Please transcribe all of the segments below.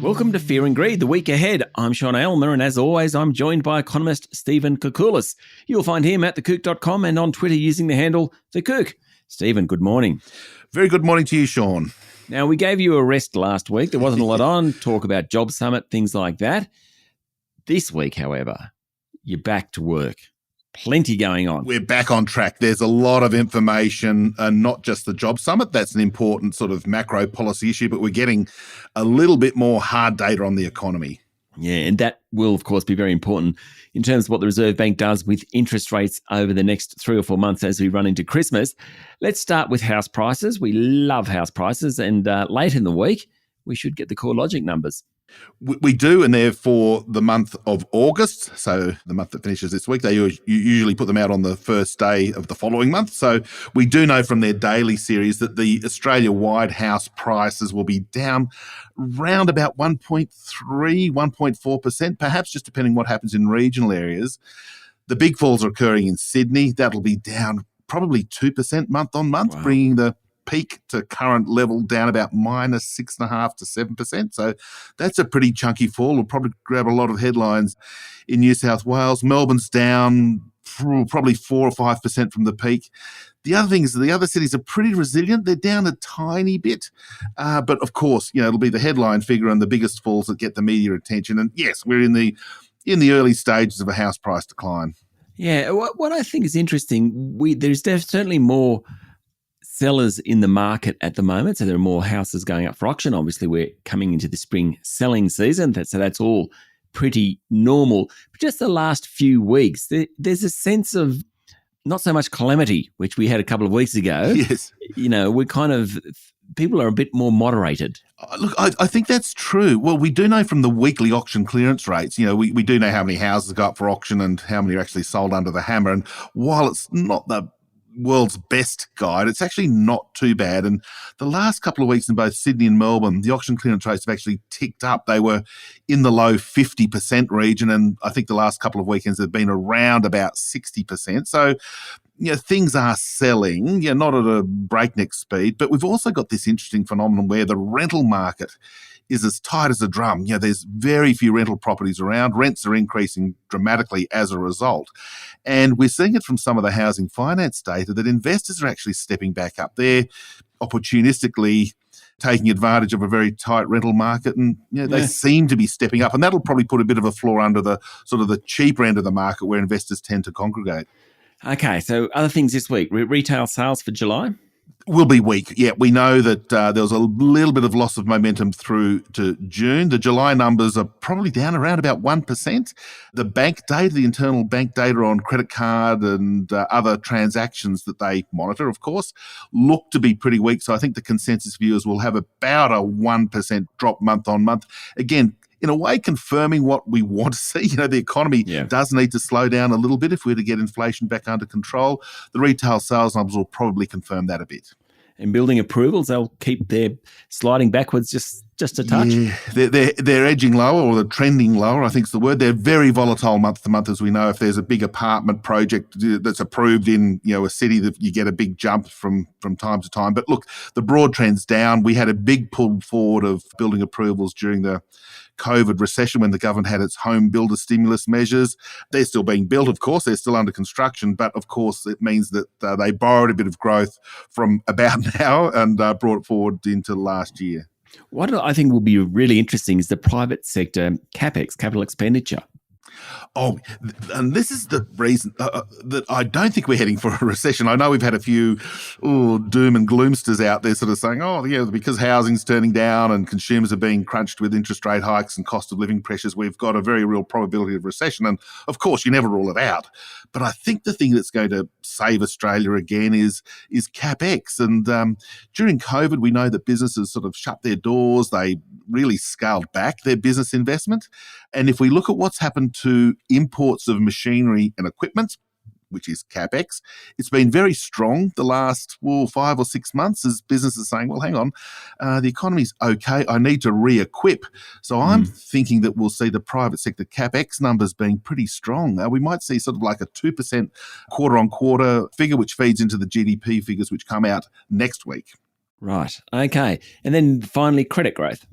Welcome to Fear and Greed, the week ahead. I'm Sean Aylmer, and as always, I'm joined by economist Stephen Koukoulas. You'll find him at thekook.com and on Twitter using the handle thekook. Stephen, good morning. Very good morning to you, Sean. Now, we gave you a rest last week. There wasn't a lot on, talk about Job Summit, things like that. This week, however, you're back to work. Plenty going on. We're back on track. There's a lot of information, and not just the Job Summit. That's an important sort of macro policy issue, but we're getting a little bit more hard data on the economy. Yeah, and that will, of course, be very important in terms of what the Reserve Bank does with interest rates over the next 3 or 4 months as we run into Christmas. Let's start with house prices. We love house prices, and late in the week, we should get the CoreLogic numbers. We do, and they're for the month of August, so the month that finishes this week. They usually put them out on the first day of the following month. So we do know from their daily series that the Australia-wide house prices will be down round about 1.3, 1.4%, perhaps just depending what happens in regional areas. The big falls are occurring in Sydney. That'll be down probably 2% month on month, wow, bringing the peak to current level down about minus 6.5 to 7%. So that's a pretty chunky fall. We'll probably grab a lot of headlines in New South Wales. Melbourne's down probably 4 or 5% from the peak. The other thing is the other cities are pretty resilient. They're down a tiny bit. But of course, it'll be the headline figure and the biggest falls that get the media attention. And yes, we're in the early stages of a house price decline. Yeah, what I think is interesting, there's certainly more sellers in the market at the moment. So there are more houses going up for auction. Obviously, we're coming into the spring selling season. So that's all pretty normal. But just the last few weeks, there's a sense of not so much calamity, which we had a couple of weeks ago. Yes. People are a bit more moderated. Look, I think that's true. Well, we do know from the weekly auction clearance rates, we do know how many houses go up for auction and how many are actually sold under the hammer. And while it's not the world's best guide, it's actually not too bad. And the last couple of weeks in both Sydney and Melbourne, the auction clearance rates have actually ticked up. They were in the low 50% region, and I think the last couple of weekends have been around about 60%. So things are selling, not at a breakneck speed, but we've also got this interesting phenomenon where the rental market is as tight as a drum. There's very few rental properties around. Rents are increasing dramatically as a result. And we're seeing it from some of the housing finance data that investors are actually stepping back up. They're opportunistically taking advantage of a very tight rental market, and they seem to be stepping up. And that'll probably put a bit of a floor under the sort of the cheaper end of the market where investors tend to congregate. Okay, so other things this week. Retail sales for July? Will be weak. Yeah, we know that there was a little bit of loss of momentum through to June. The July numbers are probably down around about 1%. The bank data, the internal bank data on credit card and other transactions that they monitor, of course, look to be pretty weak. So I think the consensus view is we'll have about a 1% drop month on month. Again, in a way, confirming what we want to see. The economy does need to slow down a little bit if we're to get inflation back under control. The retail sales numbers will probably confirm that a bit. And building approvals, they'll keep their sliding backwards just a touch. Yeah, they're edging lower, or they're trending lower, I think is the word. They're very volatile month to month, as we know. If there's a big apartment project that's approved in a city, that you get a big jump from time to time. But look, the broad trend's down. We had a big pull forward of building approvals during the COVID recession when the government had its home builder stimulus measures. They're still being built, of course. They're still under construction. But, of course, it means that they borrowed a bit of growth from about now and brought it forward into last year. What I think will be really interesting is the private sector CapEx, capital expenditure. Oh, and this is the reason that I don't think we're heading for a recession. I know we've had a few doom and gloomsters out there sort of saying, because housing's turning down and consumers are being crunched with interest rate hikes and cost of living pressures, we've got a very real probability of recession. And, of course, you never rule it out. But I think the thing that's going to save Australia again is CapEx. And during COVID, we know that businesses sort of shut their doors. They really scaled back their business investment. And if we look at what's happened to imports of machinery and equipment, which is CapEx, it's been very strong the last 5 or 6 months as businesses saying, well, hang on, the economy's okay, I need to re-equip. So I'm thinking that we'll see the private sector CapEx numbers being pretty strong. We might see sort of like a 2% quarter-on-quarter figure, which feeds into the GDP figures which come out next week. Right, okay. And then finally, credit growth.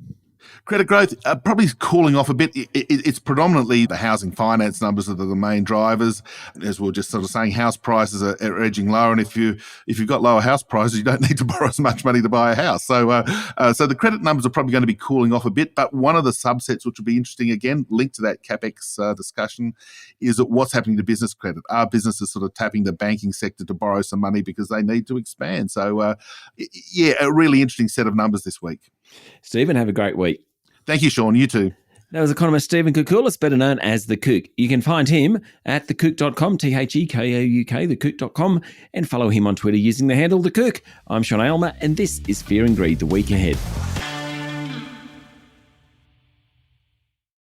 Credit growth probably cooling off a bit. It's predominantly the housing finance numbers that are the main drivers. As we we're just sort of saying, house prices are edging lower, and if you've got lower house prices, you don't need to borrow as much money to buy a house. So the credit numbers are probably going to be cooling off a bit. But one of the subsets which will be interesting, again, linked to that capex discussion, is that what's happening to business credit. Are businesses sort of tapping the banking sector to borrow some money because they need to expand? So a really interesting set of numbers this week. Stephen, have a great week. Thank you, Sean. You too. That was economist Stephen Koukoulas, better known as The Kouk. You can find him at thekouk.com, TheKouk, thekouk.com, and follow him on Twitter using the handle The Kouk. I'm Sean Aylmer, and this is Fear and Greed, the week ahead.